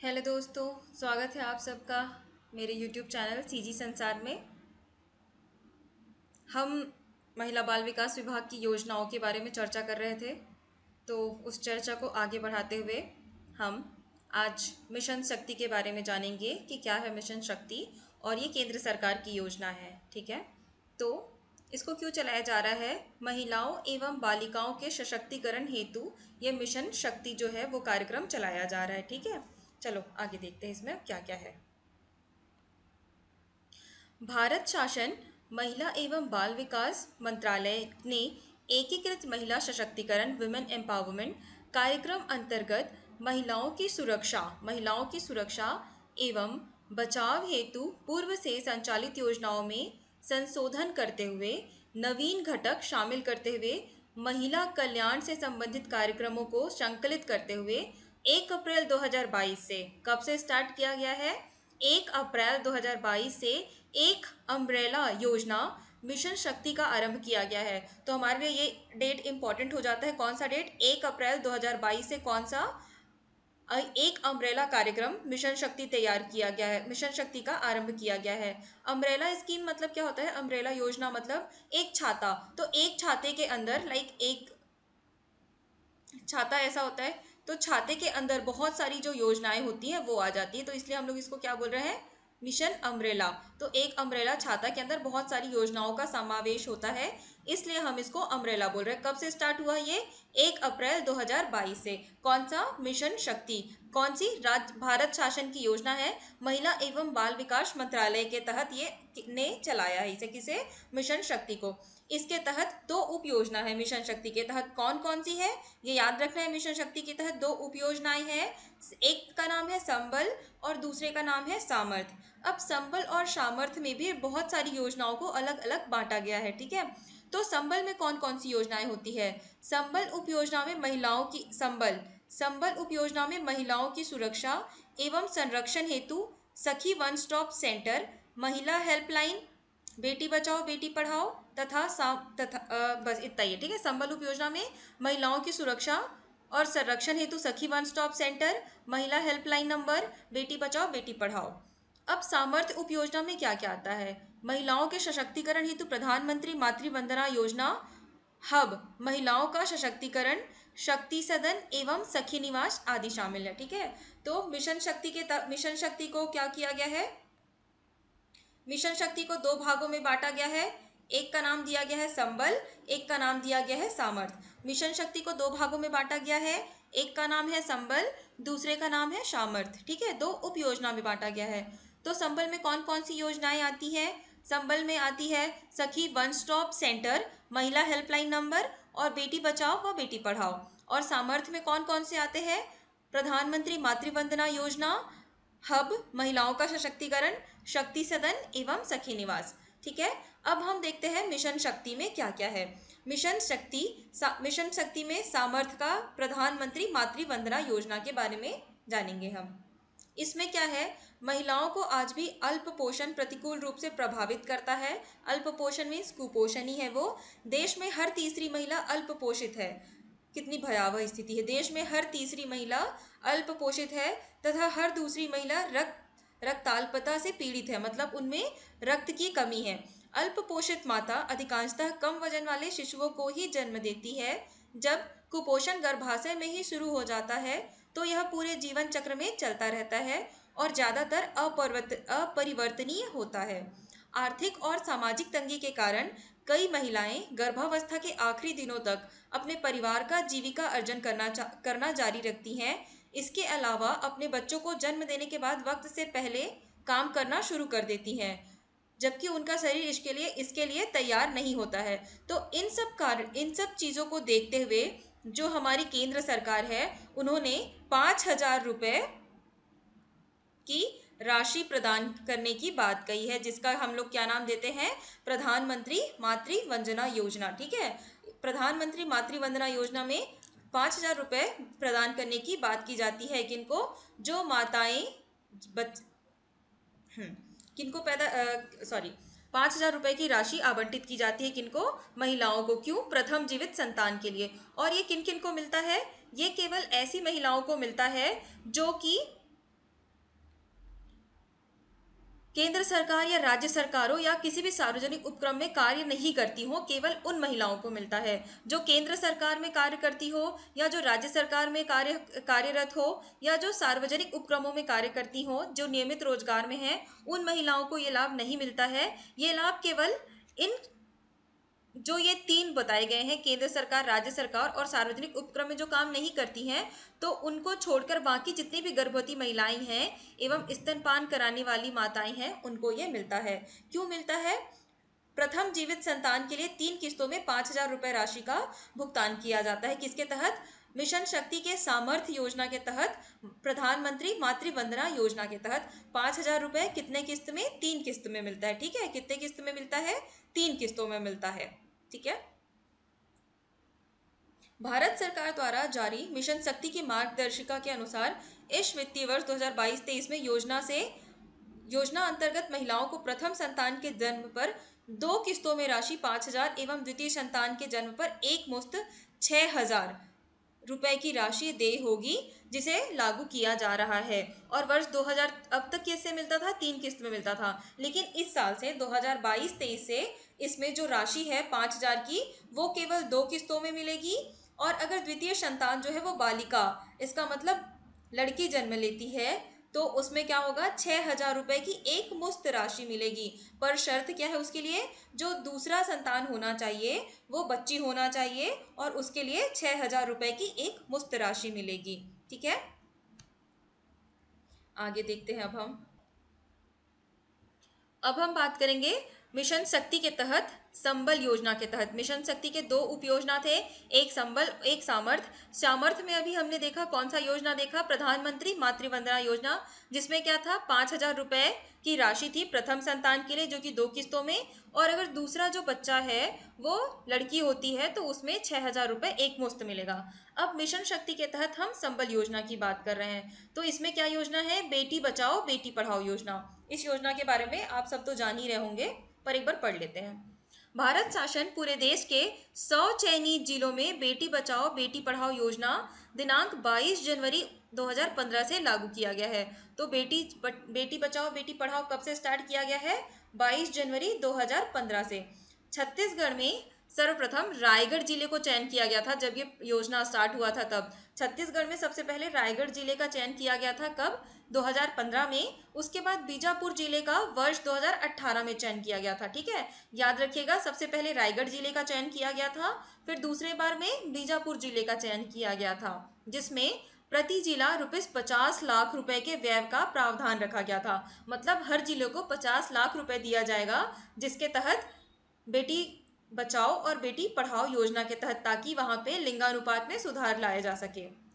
Hello दोस्तों, स्वागत है आप सबका मेरे यूट्यूब चैनल सीजी संसार में। हम महिला बाल विकास विभाग की योजनाओं के बारे में चर्चा कर रहे थे। तो उस चर्चा को आगे बढ़ाते हुए हम आज मिशन शक्ति के बारे में जानेंगे कि क्या है मिशन शक्ति और ये केंद्र सरकार की योजना है। ठीक है, तो इसको क्यों चलाया जा रहा है? महिलाओं एवं बालिकाओं के सशक्तिकरण हेतु ये मिशन शक्ति जो है वो कार्यक्रम चलाया जा रहा है। ठीक है, चलो आगे देखते हैं इसमें क्या क्या है। भारत शासन महिला एवं बाल विकास मंत्रालय ने एकीकृत महिला सशक्तिकरण विमेन एम्पावरमेंट कार्यक्रम अंतर्गत महिलाओं की सुरक्षा एवं बचाव हेतु पूर्व से संचालित योजनाओं में संशोधन करते हुए नवीन घटक शामिल करते हुए महिला कल्याण से संबंधित कार्यक्रमों को संकलित करते हुए 1 अप्रैल 2022 से कब से स्टार्ट किया गया है? 1 अप्रैल 2022 से एक अम्ब्रेला योजना मिशन शक्ति का आरंभ किया गया है। तो हमारे लिए ये डेट इंपॉर्टेंट हो जाता है। कौन सा डेट? 1 अप्रैल 2022 से कौन सा? एक अम्ब्रेला कार्यक्रम मिशन शक्ति तैयार किया गया है, मिशन शक्ति का आरंभ किया गया है। अम्ब्रेला स्कीम मतलब क्या होता है? अम्ब्रेला योजना मतलब एक छाता। तो एक छाते के अंदर एक छाता ऐसा होता है, तो छाते के अंदर बहुत सारी जो योजनाएं होती हैं वो आ जाती है। तो इसलिए हम लोग इसको क्या बोल रहे हैं? Mission umbrella. तो एक अम्ब्रेला छाता के अंदर बहुत सारी योजनाओं का समावेश होता है, इसलिए हम इसको अम्ब्रेला बोल रहे हैं। कब से स्टार्ट हुआ ये? 1 अप्रैल 2022 से। कौन सा? मिशन शक्ति। कौन सी? भारत शासन की योजना है, महिला एवं बाल विकास मंत्रालय के तहत ये ने चलाया है इसे। किसे? मिशन शक्ति को। इसके तहत 2 उप योजना है। मिशन शक्ति के तहत कौन कौन सी है ये याद रखना है। मिशन शक्ति के तहत 2 उप योजनाएं हैं, एक का नाम है संबल और दूसरे का नाम है सामर्थ्य। अब संबल और सामर्थ्य में भी बहुत सारी योजनाओं को अलग अलग बांटा गया है। ठीक है, तो संबल में कौन कौन सी योजनाएं होती है? संबल उप योजना में महिलाओं की संबल उप योजना में महिलाओं की सुरक्षा एवं संरक्षण हेतु सखी वन स्टॉप सेंटर, महिला हेल्पलाइन, बेटी बचाओ बेटी पढ़ाओ बस इतना ही है। ठीक है, संबल उप योजना में महिलाओं की सुरक्षा और संरक्षण हेतु सखी वन स्टॉप सेंटर, महिला हेल्पलाइन नंबर, बेटी बचाओ बेटी पढ़ाओ। अब सामर्थ्य उप योजना में क्या क्या आता है? महिलाओं के सशक्तिकरण हेतु प्रधानमंत्री मातृ वंदना योजना, हब महिलाओं का सशक्तिकरण, शक्ति सदन एवं सखी निवास आदि शामिल है। ठीक है, तो मिशन शक्ति को क्या किया गया है? मिशन शक्ति को 2 भागों में बांटा गया है। एक का नाम दिया गया है संबल, एक का नाम दिया गया है सामर्थ्य। मिशन शक्ति को 2 भागों में बांटा गया है, एक का नाम है संबल, दूसरे का नाम है सामर्थ्य। ठीक है, 2 उप योजना में बांटा गया है। तो संबल में कौन कौन सी योजनाएं आती है? संबल में आती है सखी वन स्टॉप सेंटर, महिला हेल्पलाइन नंबर और बेटी बचाओ व बेटी पढ़ाओ। और सामर्थ्य में कौन कौन से आते हैं? प्रधानमंत्री मातृ वंदना योजना, हब महिलाओं का सशक्तिकरण, शक्ति सदन एवं सखी निवास। ठीक है, अब हम देखते हैं मिशन शक्ति में क्या क्या है। मिशन शक्ति में सामर्थ्य का प्रधानमंत्री मातृ वंदना योजना के बारे में जानेंगे हम। इसमें क्या है? महिलाओं को आज भी अल्प पोषण प्रतिकूल रूप से प्रभावित करता है। अल्प पोषण मीन्स कुपोषण ही है वो। देश में हर तीसरी महिला अल्प पोषित है। कितनी भयावह स्थिति है! देश में हर तीसरी महिला अल्प पोषित है तथा हर दूसरी महिला रक्ताल्पता से पीड़ित है, मतलब उनमें रक्त की कमी है। अल्प पोषित माता अधिकांशतः कम वजन वाले शिशुओं को ही जन्म देती है। जब कुपोषण गर्भाशय में ही शुरू हो जाता है तो यह पूरे जीवन चक्र में चलता रहता है और ज्यादातर अपरिवर्तनीय होता है। आर्थिक और सामाजिक तंगी के कारण कई महिलाएं गर्भावस्था के आखिरी दिनों तक अपने परिवार का जीविका अर्जन करना जारी रखती हैं। इसके अलावा अपने बच्चों को जन्म देने के बाद वक्त से पहले काम करना शुरू कर देती हैं, जबकि उनका शरीर इसके लिए तैयार नहीं होता है। तो इन सब चीज़ों को देखते हुए जो हमारी केंद्र सरकार है, उन्होंने 5,000 रुपये की राशि प्रदान करने की बात कही है, जिसका हम लोग क्या नाम देते हैं? प्रधानमंत्री मातृ वंदना योजना। ठीक है, प्रधानमंत्री मातृ वंदना योजना में 5,000 रुपये प्रदान करने की बात की जाती है। किनको? जो माताएं किनको पैदा 5,000 रुपये की राशि आवंटित की जाती है। किनको? महिलाओं को। क्यों? प्रथम जीवित संतान के लिए। और ये किन किन को मिलता है? ये केवल ऐसी महिलाओं को मिलता है जो कि केंद्र सरकार या राज्य सरकारों या किसी भी सार्वजनिक उपक्रम में कार्य नहीं करती हो, केवल उन महिलाओं को मिलता है जो केंद्र सरकार में कार्य करती हो या जो राज्य सरकार में कार्यरत हो या जो सार्वजनिक उपक्रमों में कार्य करती हो, जो नियमित रोजगार में है, उन महिलाओं को ये लाभ नहीं मिलता है। ये लाभ केवल इन जो ये तीन बताए गए हैं, केंद्र सरकार, राज्य सरकार और सार्वजनिक उपक्रम में जो काम नहीं करती हैं, तो उनको छोड़कर बाकी जितनी भी गर्भवती महिलाएं हैं एवं स्तनपान कराने वाली माताएं हैं, उनको ये मिलता है। क्यों मिलता है? प्रथम जीवित संतान के लिए 3 किस्तों में 5,000 रुपए राशि का भुगतान किया जाता है। किसके तहत? मिशन शक्ति के सामर्थ्य योजना के तहत, प्रधानमंत्री मातृ वंदना योजना के तहत 5,000 रुपए कितने किस्त में? 3 किस्त में मिलता है। ठीक है, कितने किस्त में मिलता है? 3 किस्तों में मिलता है। ठीक है। भारत सरकार द्वारा जारी मिशन शक्ति की मार्गदर्शिका के अनुसार इस वित्तीय वर्ष 2022-23 में योजना अंतर्गत महिलाओं को प्रथम संतान के जन्म पर 2 किस्तों में राशि 5,000 एवं द्वितीय संतान के जन्म पर एक मुश्त 6,000 रुपए की राशि देय होगी, जिसे लागू किया जा रहा है। और वर्ष 2000 अब तक कैसे मिलता था? 3 किस्त में मिलता था, लेकिन इस साल से 2022-23 से इसमें जो राशि है 5,000 की, वो केवल 2 किस्तों में मिलेगी। और अगर द्वितीय संतान जो है वो बालिका, इसका मतलब लड़की जन्म लेती है, तो उसमें क्या होगा? 6,000 रुपए की एक मुश्त राशि मिलेगी। पर शर्त क्या है उसके लिए? जो दूसरा संतान होना चाहिए वो बच्ची होना चाहिए और उसके लिए 6,000 रुपए की एक मुश्त राशि मिलेगी। ठीक है, आगे देखते हैं। अब हम बात करेंगे मिशन शक्ति के तहत संबल योजना के तहत। मिशन शक्ति के 2 उपयोजना थे, एक संबल, एक सामर्थ्य। सामर्थ्य में अभी हमने देखा कौन सा योजना देखा? प्रधानमंत्री मातृ वंदना योजना, जिसमें क्या था? 5,000 रुपए की राशि थी प्रथम संतान के लिए, जो कि 2 किस्तों में। और अगर दूसरा जो बच्चा है वो लड़की होती है तो उसमें 6,000 रुपए एक मुश्त मिलेगा। अब मिशन शक्ति के तहत हम संबल योजना की बात कर रहे हैं। तो इसमें क्या योजना है? बेटी बचाओ बेटी पढ़ाओ योजना। इस योजना के बारे में आप सब तो जान ही रहे होंगे, पर एक बार पढ़ लेते हैं। भारत शासन पूरे देश के 100 चयनित जिलों में बेटी बचाओ बेटी पढ़ाओ योजना दिनांक 22 जनवरी 2015 से लागू किया गया है। तो बेटी बचाओ बेटी पढ़ाओ कब से स्टार्ट किया गया है? 22 जनवरी 2015 से। छत्तीसगढ़ में सर्वप्रथम रायगढ़ जिले को चयन किया गया था। जब ये योजना स्टार्ट हुआ था तब छत्तीसगढ़ में सबसे पहले रायगढ़ जिले का चयन किया गया था। कब? 2015 में। उसके बाद बीजापुर जिले का वर्ष 2018 में चयन किया गया था। ठीक है, याद रखिएगा, सबसे पहले रायगढ़ जिले का चयन किया गया था, फिर दूसरे बार में बीजापुर जिले का चयन किया गया था, जिसमें प्रति जिला ₹50 लाख रुपए के व्यय का प्रावधान रखा गया था। मतलब हर जिले को 50 लाख रुपए दिया जाएगा, जिसके तहत बेटी बचाओ और बेटी पढ़ाओ योजना के तहत, ताकि वहां पे लिंगानुपात में सुधार लाया जा सके।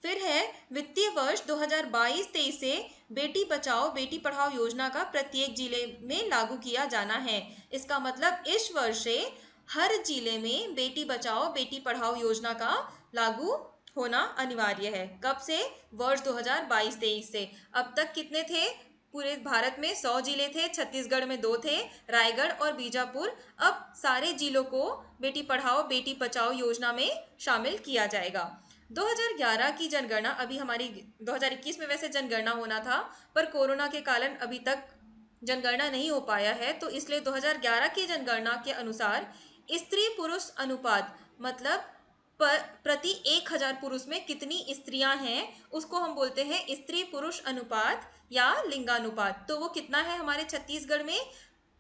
फिर है वित्तीय वर्ष 2022-23 से बेटी बचाओ बेटी पढ़ाओ योजना का प्रत्येक जिले में लागू किया जाना है। इसका मतलब इस वर्ष से हर जिले में बेटी बचाओ बेटी पढ़ाओ योजना का लागू होना अनिवार्य है। कब से? वर्ष 2022-23 से। अब तक कितने थे? पूरे भारत में 100 जिले थे, छत्तीसगढ़ में 2 थे, रायगढ़ और बीजापुर। अब सारे जिलों को बेटी पढ़ाओ बेटी बचाओ योजना में शामिल किया जाएगा। 2011 की जनगणना, अभी हमारी 2021 में वैसे जनगणना होना था, पर कोरोना के कारण अभी तक जनगणना नहीं हो पाया है, तो इसलिए 2011 की जनगणना के अनुसार स्त्री पुरुष अनुपात, मतलब प्रति 1,000 पुरुष में कितनी स्त्रियां हैं, उसको हम बोलते हैं स्त्री पुरुष अनुपात या लिंगानुपात। तो वो कितना है हमारे छत्तीसगढ़ में?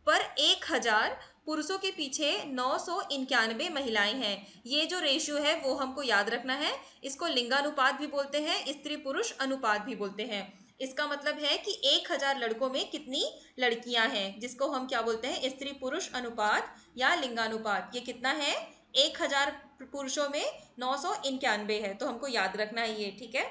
पर 1,000 पुरुषों के पीछे 991 महिलाएं हैं। ये जो रेशियो है वो हमको याद रखना है। इसको लिंगानुपात भी बोलते हैं, स्त्री पुरुष अनुपात भी बोलते हैं। इसका मतलब है कि 1,000 लड़कों में कितनी लड़कियां हैं, जिसको हम क्या बोलते हैं? स्त्री पुरुष अनुपात या लिंगानुपात। ये कितना है? 1,000 पुरुषों में 991 है, तो हमको याद रखना है ये। ठीक है।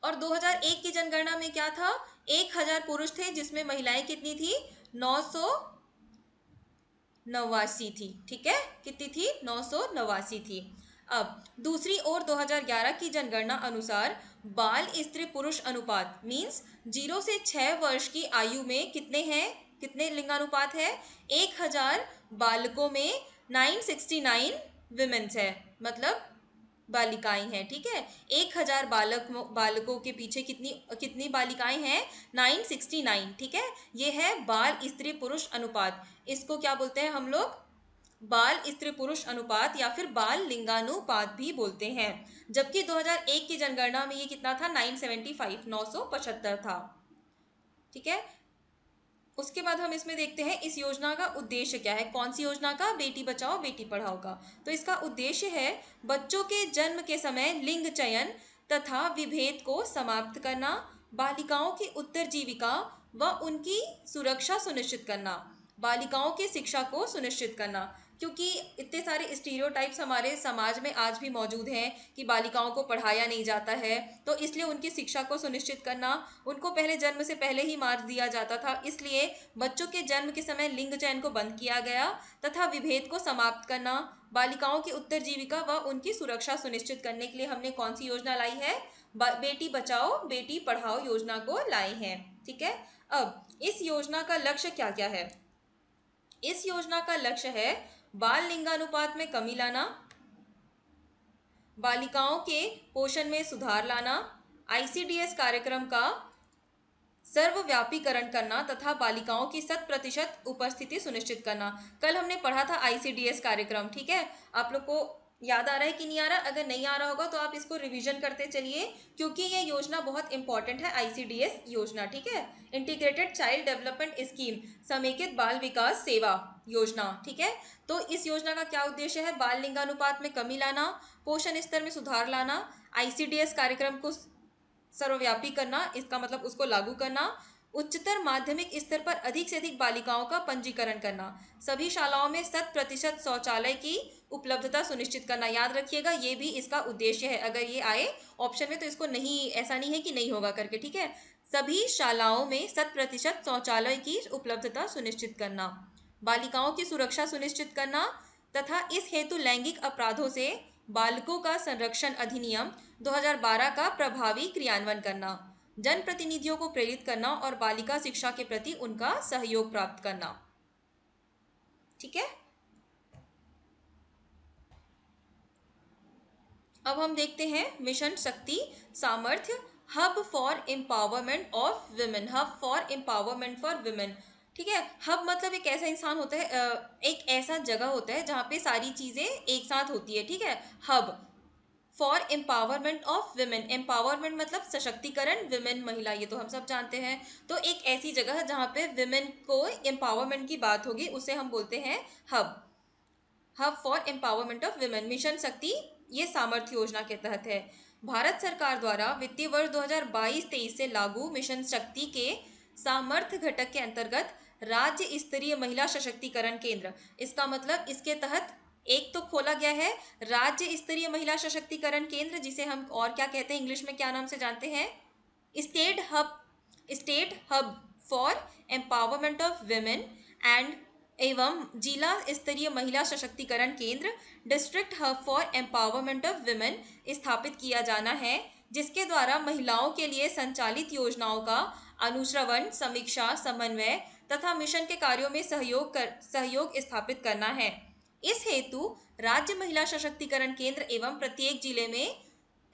और 2001 की जनगणना में क्या था? 1,000 पुरुष थे, जिसमें महिलाएं कितनी थी? 989 थी। ठीक है, कितनी थी? 989 थी। अब दूसरी ओर 2011 की जनगणना अनुसार बाल स्त्री पुरुष अनुपात मीन्स 0 से 6 वर्ष की आयु में कितने हैं? कितने लिंगानुपात है? 1,000 बालकों में 969 विमेन्स है, मतलब बालिकाएं हैं, ठीक है। 1000 बालकों के पीछे कितनी कितनी बालिकाएं हैं? 969, ठीक है। ये है बाल स्त्री पुरुष अनुपात। इसको क्या बोलते हैं हम लोग? बाल स्त्री पुरुष अनुपात या फिर बाल लिंगानुपात भी बोलते हैं। जबकि 2001 की जनगणना में ये कितना था? 975, 975 था, ठीक है। उसके बाद हम इसमें देखते हैं इस योजना का उद्देश्य क्या है। कौन सी योजना का? बेटी बचाओ बेटी पढ़ाओ का। तो इसका उद्देश्य है बच्चों के जन्म के समय लिंग चयन तथा विभेद को समाप्त करना, बालिकाओं की उत्तरजीविका व उनकी सुरक्षा सुनिश्चित करना, बालिकाओं की शिक्षा को सुनिश्चित करना। क्योंकि इतने सारे स्टीरियोटाइप्स हमारे समाज में आज भी मौजूद हैं कि बालिकाओं को पढ़ाया नहीं जाता है, तो इसलिए उनकी शिक्षा को सुनिश्चित करना। उनको पहले जन्म से पहले ही मार दिया जाता था, इसलिए बच्चों के जन्म के समय लिंग चयन को बंद किया गया तथा विभेद को समाप्त करना, बालिकाओं की उत्तरजीविका व उनकी सुरक्षा सुनिश्चित करने के लिए हमने कौन सी योजना लाई है? बेटी बचाओ बेटी पढ़ाओ योजना को लाए हैं, ठीक है। अब इस योजना का लक्ष्य क्या क्या है? इस योजना का लक्ष्य है बाल लिंगानुपात में कमी लाना, बालिकाओं के पोषण में सुधार लाना, आईसीडीएस कार्यक्रम का सर्वव्यापीकरण करना तथा बालिकाओं की 100% उपस्थिति सुनिश्चित करना। कल हमने पढ़ा था आईसीडीएस कार्यक्रम, ठीक है। आप लोग को याद आ रहा है कि नहीं आ रहा? अगर नहीं आ रहा होगा तो आप इसको रिवीजन करते चलिए, क्योंकि ये योजना बहुत इंपॉर्टेंट है, आईसीडीएस योजना, ठीक है। इंटीग्रेटेड चाइल्ड डेवलपमेंट स्कीम, समेकित बाल विकास सेवा योजना, ठीक है। तो इस योजना का क्या उद्देश्य है? बाल लिंगानुपात में कमी लाना, पोषण स्तर में सुधार लाना, आईसीडीएस कार्यक्रम को सर्वव्यापी करना, इसका मतलब उसको लागू करना, उच्चतर माध्यमिक स्तर पर अधिक से अधिक बालिकाओं का पंजीकरण करना, सभी शालाओं में 100% शौचालय की उपलब्धता सुनिश्चित करना। याद रखिएगा, ये भी इसका उद्देश्य है। अगर ये आए ऑप्शन में तो इसको नहीं, ऐसा नहीं है कि नहीं होगा करके, ठीक है। सभी शालाओं में 100% शौचालय की उपलब्धता सुनिश्चित करना, बालिकाओं की सुरक्षा सुनिश्चित करना तथा इस हेतु लैंगिक अपराधों से बालकों का संरक्षण अधिनियम 2012 का प्रभावी क्रियान्वयन करना, जनप्रतिनिधियों को प्रेरित करना और बालिका शिक्षा के प्रति उनका सहयोग प्राप्त करना, ठीक है। अब हम देखते हैं मिशन शक्ति सामर्थ्य, hub for empowerment of women, hub for empowerment for women, ठीक है। हब मतलब एक ऐसा इंसान होता है, एक ऐसा जगह होता है जहाँ पे सारी चीजें एक साथ होती है, ठीक है। Hub for empowerment of women, empowerment मतलब सशक्तिकरण, वुमेन महिला, ये तो हम सब जानते हैं। तो एक ऐसी जगह है जहाँ पे वुमेन को एम्पावरमेंट की बात होगी, उसे हम बोलते हैं hub, hub for empowerment of women. Mission शक्ति ये सामर्थ्य योजना के तहत है। भारत सरकार द्वारा वित्तीय वर्ष 2022-23 से लागू मिशन शक्ति के सामर्थ्य घटक के अंतर्गत राज्य स्तरीय महिला सशक्तिकरण केंद्र, इसका मतलब इसके तहत एक तो खोला गया है राज्य स्तरीय महिला सशक्तिकरण केंद्र, जिसे हम और क्या कहते हैं, इंग्लिश में क्या नाम से जानते हैं? State hub, state hub for empowerment of women and एवं जिला स्तरीय महिला सशक्तिकरण केंद्र, district hub for empowerment of women स्थापित किया जाना है, जिसके द्वारा महिलाओं के लिए संचालित योजनाओं का अनुश्रवण, समीक्षा, समन्वय तथा मिशन के कार्यों में सहयोग स्थापित करना है। इस हेतु राज्य महिला सशक्तिकरण केंद्र एवं प्रत्येक जिले में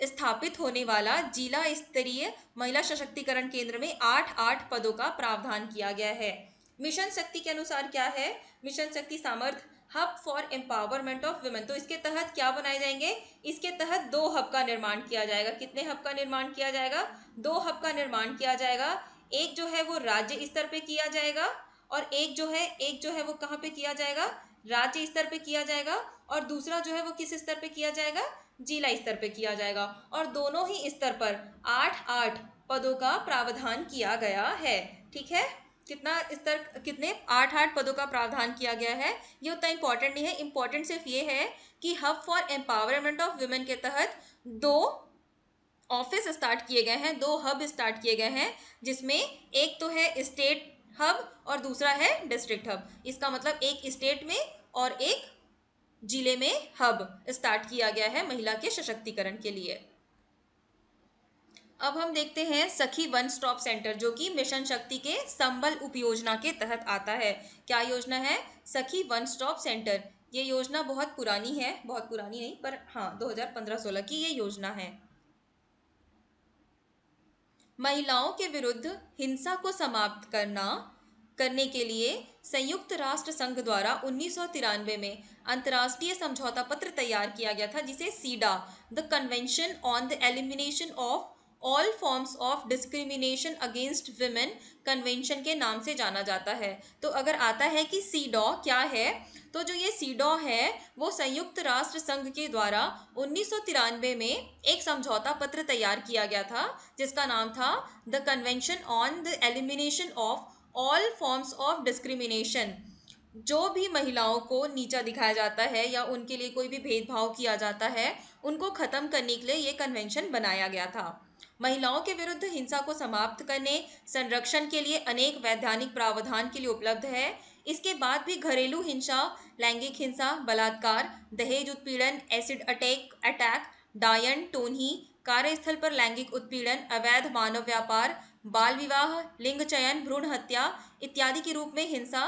स्थापित होने वाला जिला स्तरीय महिला सशक्तिकरण केंद्र में 8-8 पदों का प्रावधान किया गया है। मिशन शक्ति के अनुसार क्या है? मिशन शक्ति सामर्थ्य hub for empowerment of women, तो इसके तहत क्या बनाए जाएंगे? इसके तहत 2 हब का निर्माण किया जाएगा। कितने हब का निर्माण किया जाएगा? 2 हब का निर्माण किया जाएगा। एक जो है वो राज्य स्तर पे किया जाएगा और एक जो है वो कहाँ पे किया जाएगा? राज्य स्तर पे किया जाएगा, और दूसरा जो है वो किस स्तर पे किया जाएगा? जिला स्तर पे किया जाएगा। और दोनों ही स्तर पर 8-8 पदों का प्रावधान किया गया है, ठीक है। कितना स्तर, कितने? 8-8 पदों का प्रावधान किया गया है। ये उतना इंपॉर्टेंट नहीं है, इंपॉर्टेंट सिर्फ ये है कि hub for empowerment of women के तहत 2 ऑफिस स्टार्ट किए गए हैं, 2 हब स्टार्ट किए गए हैं, जिसमें एक तो है स्टेट हब और दूसरा है डिस्ट्रिक्ट हब। इसका मतलब एक स्टेट में और एक जिले में हब स्टार्ट किया गया है महिला के सशक्तिकरण के लिए। अब हम देखते हैं सखी वन स्टॉप सेंटर, जो कि मिशन शक्ति के संबल उपयोजना के तहत आता है। क्या योजना है? सखी वन स्टॉप सेंटर। ये योजना बहुत पुरानी है, बहुत पुरानी नहीं पर हाँ 2015-16 की ये योजना है। महिलाओं के विरुद्ध हिंसा को समाप्त करने के लिए संयुक्त राष्ट्र संघ द्वारा 1993 में अंतर्राष्ट्रीय समझौता पत्र तैयार किया गया था, जिसे CEDAW, the convention on the elimination of all forms of discrimination against women convention के नाम से जाना जाता है। तो अगर आता है कि सीडॉ क्या है, तो जो ये सीडॉ है वो संयुक्त राष्ट्र संघ के द्वारा 1993 में एक समझौता पत्र तैयार किया गया था, जिसका नाम था the convention on the elimination of all forms of discrimination. जो भी महिलाओं को नीचा दिखाया जाता है या उनके लिए कोई भी भेदभाव किया जाता है, उनको खत्म करने के लिए ये कन्वेंशन बनाया गया था। महिलाओं के विरुद्ध हिंसा को समाप्त करने, संरक्षण के लिए अनेक वैधानिक प्रावधान के लिए उपलब्ध है। इसके बाद भी घरेलू हिंसा, लैंगिक हिंसा, बलात्कार, दहेज उत्पीड़न, एसिड अटैक, डायन, टोनही, कार्यस्थल पर लैंगिक उत्पीड़न, अवैध मानव व्यापार, बाल विवाह, लिंग चयन, भ्रूण हत्या इत्यादि के रूप में हिंसा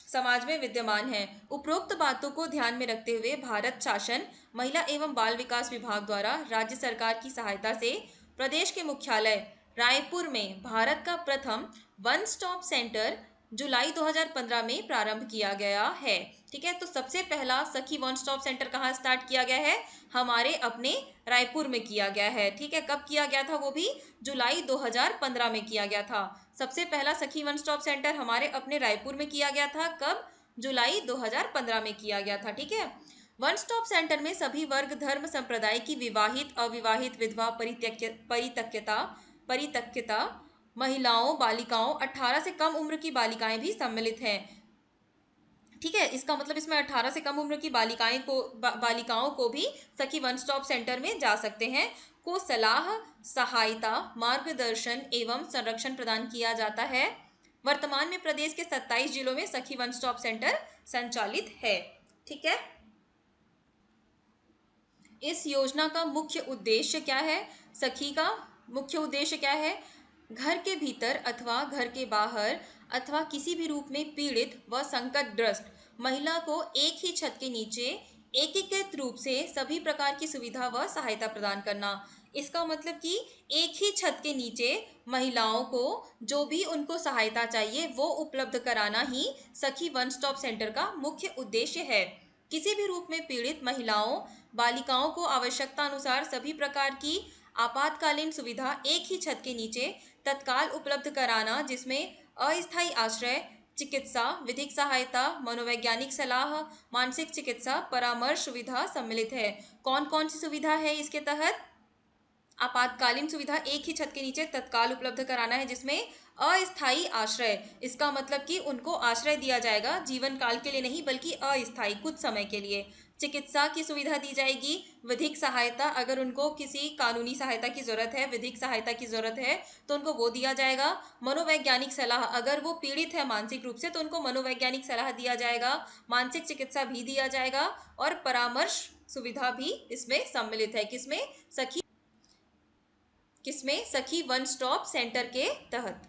समाज में विद्यमान है। उपरोक्त बातों को ध्यान में रखते हुए भारत शासन महिला एवं बाल विकास विभाग द्वारा राज्य सरकार की सहायता से प्रदेश के मुख्यालय रायपुर में भारत का प्रथम वन स्टॉप सेंटर जुलाई 2015 में प्रारंभ किया गया है। ठीक है, तो सबसे पहला सखी वन स्टॉप सेंटर कहाँ स्टार्ट किया गया है? हमारे अपने रायपुर में किया गया है। ठीक है, कब किया गया था? वो भी जुलाई 2015 में किया गया था। सबसे पहला सखी वन स्टॉप सेंटर हमारे अपने रायपुर में किया गया था। कब? जुलाई 2015 में किया गया था। ठीक है, वन स्टॉप सेंटर में सभी वर्ग, धर्म, संप्रदाय की विवाहित, अविवाहित, विधवा, परित्यक्ता महिलाओं, बालिकाओं, 18 से कम उम्र की बालिकाएं भी सम्मिलित हैं। ठीक है, इसका मतलब इसमें 18 से कम उम्र की बालिकाओं को भी सखी वन स्टॉप सेंटर में जा सकते हैं, को सलाह, सहायता, मार्गदर्शन एवं संरक्षण प्रदान किया जाता है। वर्तमान में प्रदेश के 27 जिलों में सखी वन स्टॉप सेंटर संचालित है। ठीक है, इस योजना का मुख्य उद्देश्य क्या है? सखी का मुख्य उद्देश्य क्या है? घर के भीतर अथवा घर के बाहर अथवा किसी भी रूप में पीड़ित व संकटग्रस्त महिला को एक ही छत के नीचे एकीकृत रूप से सभी प्रकार की सुविधा व सहायता प्रदान करना। इसका मतलब कि एक ही छत के नीचे महिलाओं को जो भी उनको सहायता चाहिए वो उपलब्ध कराना ही सखी वन स्टॉप सेंटर का मुख्य उद्देश्य है। किसी भी रूप में पीड़ित महिलाओं, बालिकाओं को आवश्यकता अनुसार सभी प्रकार की आपातकालीन सुविधा एक ही छत के नीचे तत्काल उपलब्ध कराना, जिसमें अस्थायी आश्रय, चिकित्सा, विधिक सहायता, मनोवैज्ञानिक सलाह, मानसिक चिकित्सा परामर्श सुविधा सम्मिलित है। कौन कौन सी सुविधा है इसके तहत? आपातकालीन सुविधा एक ही छत के नीचे तत्काल उपलब्ध कराना है, जिसमें अस्थायी आश्रय, इसका मतलब कि उनको आश्रय दिया जाएगा, जीवन काल के लिए नहीं बल्कि अस्थायी कुछ समय के लिए। चिकित्सा की सुविधा दी जाएगी। विधिक सहायता, अगर उनको किसी कानूनी सहायता की जरूरत है, विधिक सहायता की जरूरत है तो उनको वो दिया जाएगा। मनोवैज्ञानिक सलाह, अगर वो पीड़ित है मानसिक रूप से तो उनको मनोवैज्ञानिक सलाह दिया जाएगा। मानसिक चिकित्सा भी दिया जाएगा और परामर्श सुविधा भी इसमें सम्मिलित है। किसमें? सखी वन स्टॉप सेंटर के तहत।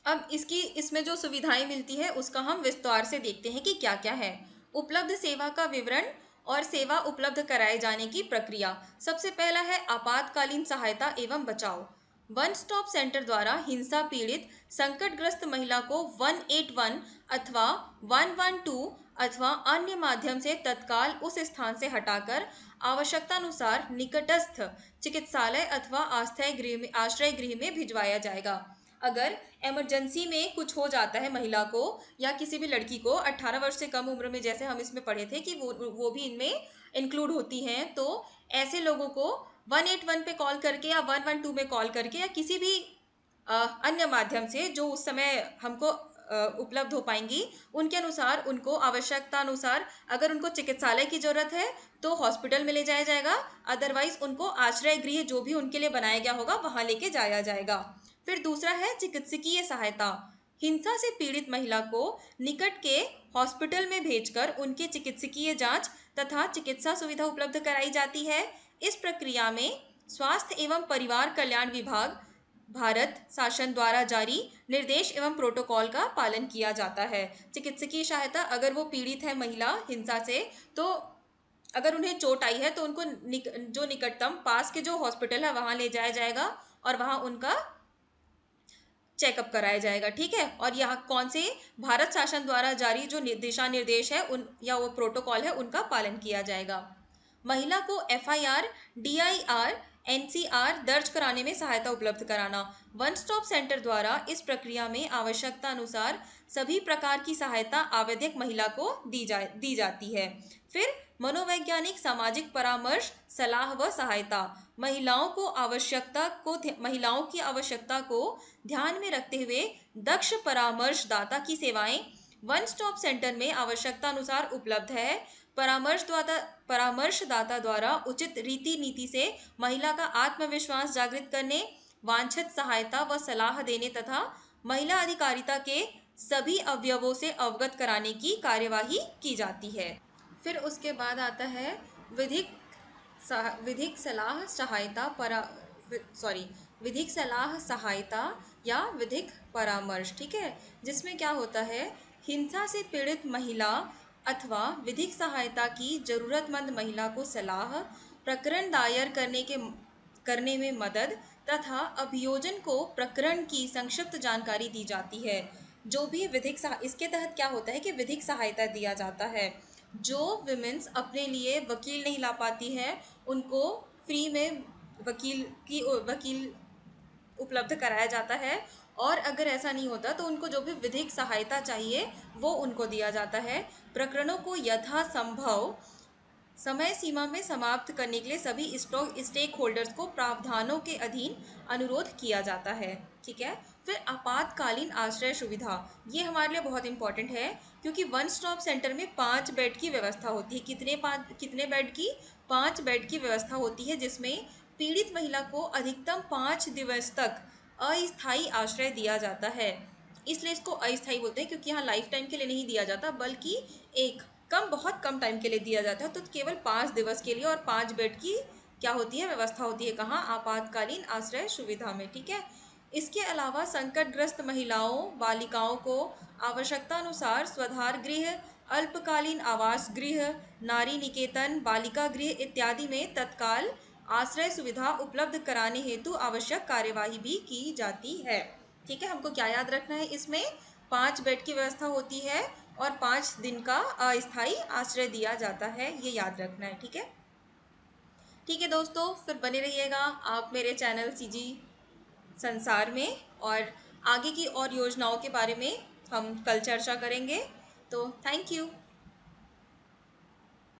अब इसमें जो सुविधाएं मिलती है उसका हम विस्तार से देखते हैं कि क्या क्या है। उपलब्ध सेवा का विवरण और सेवा उपलब्ध कराए जाने की प्रक्रिया। सबसे पहला है आपातकालीन सहायता एवं बचाव। वन स्टॉप सेंटर द्वारा हिंसा पीड़ित संकटग्रस्त महिला को 181 अथवा 112 अथवा अन्य माध्यम से तत्काल उस स्थान से हटाकर आवश्यकतानुसार निकटस्थ चिकित्सालय अथवा आश्रय गृह में भिजवाया जाएगा। अगर इमरजेंसी में कुछ हो जाता है महिला को या किसी भी लड़की को 18 वर्ष से कम उम्र में, जैसे हम इसमें पढ़े थे कि वो भी इनमें इंक्लूड होती हैं, तो ऐसे लोगों को 181 पे कॉल करके या 112 में कॉल करके या किसी भी अन्य माध्यम से जो उस समय हमको उपलब्ध हो पाएंगी, उनके अनुसार उनको आवश्यकता अनुसार अगर उनको चिकित्सालय की जरूरत है तो हॉस्पिटल में ले जाया जाएगा, अदरवाइज उनको आश्रय गृह जो भी उनके लिए बनाया गया होगा वहां लेके जाया जाएगा। फिर दूसरा है चिकित्सकीय सहायता। हिंसा से पीड़ित महिला को निकट के हॉस्पिटल में भेजकर उनकी चिकित्सकीय जांच तथा चिकित्सा सुविधा उपलब्ध कराई जाती है। इस प्रक्रिया में स्वास्थ्य एवं परिवार कल्याण विभाग भारत शासन द्वारा जारी निर्देश एवं प्रोटोकॉल का पालन किया जाता है। चिकित्सकीय सहायता, अगर वो पीड़ित है महिला हिंसा से, तो अगर उन्हें चोट आई है तो उनको जो निकटतम पास के जो हॉस्पिटल है वहां ले जाया जाएगा और वहां उनका चेकअप कराया जाएगा। ठीक है, और यहाँ कौन से भारत शासन द्वारा जारी जो दिशा निर्देश है उन या वो प्रोटोकॉल है उनका पालन किया जाएगा। महिला को एफआईआर, डीआईआर, एनसीआर दर्ज कराने में सहायता उपलब्ध कराना। वन स्टॉप सेंटर द्वारा इस प्रक्रिया में आवश्यकता अनुसार सभी प्रकार की सहायता आवेदक महिला को दी जाती है। फिर मनोवैज्ञानिक सामाजिक परामर्श, सलाह व सहायता। महिलाओं की आवश्यकता को ध्यान में रखते हुए दक्ष परामर्शदाता की सेवाएं वन स्टॉप सेंटर में आवश्यकता अनुसार उपलब्ध है। परामर्शदाता द्वारा उचित रीति नीति से महिला का आत्मविश्वास जागृत करने, वांछित सहायता व सलाह देने तथा महिला अधिकारिता के सभी अवयवों से अवगत कराने की कार्यवाही की जाती है। फिर उसके बाद आता है विधिक सलाह सहायता विधिक सलाह सहायता या विधिक परामर्श। ठीक है, जिसमें क्या होता है, हिंसा से पीड़ित महिला अथवा विधिक सहायता की जरूरतमंद महिला को सलाह, प्रकरण दायर करने में मदद तथा अभियोजन को प्रकरण की संक्षिप्त जानकारी दी जाती है। जो भी इसके तहत क्या होता है कि विधिक सहायता दिया जाता है। जो विमेंस अपने लिए वकील नहीं ला पाती है उनको फ्री में वकील उपलब्ध कराया जाता है, और अगर ऐसा नहीं होता तो उनको जो भी विधिक सहायता चाहिए वो उनको दिया जाता है। प्रकरणों को यथासंभव समय सीमा में समाप्त करने के लिए सभी स्टेक होल्डर्स को प्रावधानों के अधीन अनुरोध किया जाता है। ठीक है, फिर आपातकालीन आश्रय सुविधा, ये हमारे लिए बहुत इंपॉर्टेंट है क्योंकि वन स्टॉप सेंटर में 5 बेड की व्यवस्था होती है। कितने बेड की? 5 बेड की व्यवस्था होती है, जिसमें पीड़ित महिला को अधिकतम 5 दिवस तक अस्थायी आश्रय दिया जाता है। इसलिए इसको अस्थायी बोलते हैं क्योंकि यहाँ लाइफ टाइम के लिए नहीं दिया जाता, बल्कि एक बहुत कम टाइम के लिए दिया जाता है। तो केवल 5 दिवस के लिए और 5 बेड की क्या होती है, व्यवस्था होती है। कहाँ? आपातकालीन आश्रय सुविधा में। ठीक है, इसके अलावा संकटग्रस्त महिलाओं, बालिकाओं को आवश्यकता अनुसार स्वधार गृह, अल्पकालीन आवास गृह, नारी निकेतन, बालिका गृह इत्यादि में तत्काल आश्रय सुविधा उपलब्ध कराने हेतु आवश्यक कार्यवाही भी की जाती है। ठीक है, हमको क्या याद रखना है, इसमें 5 बेड की व्यवस्था होती है और 5 दिन का अस्थायी आश्रय दिया जाता है, ये याद रखना है। ठीक है दोस्तों, फिर बने रहिएगा आप मेरे चैनल सीजी संसार में, और आगे की और योजनाओं के बारे में हम कल चर्चा करेंगे। तो थैंक यू।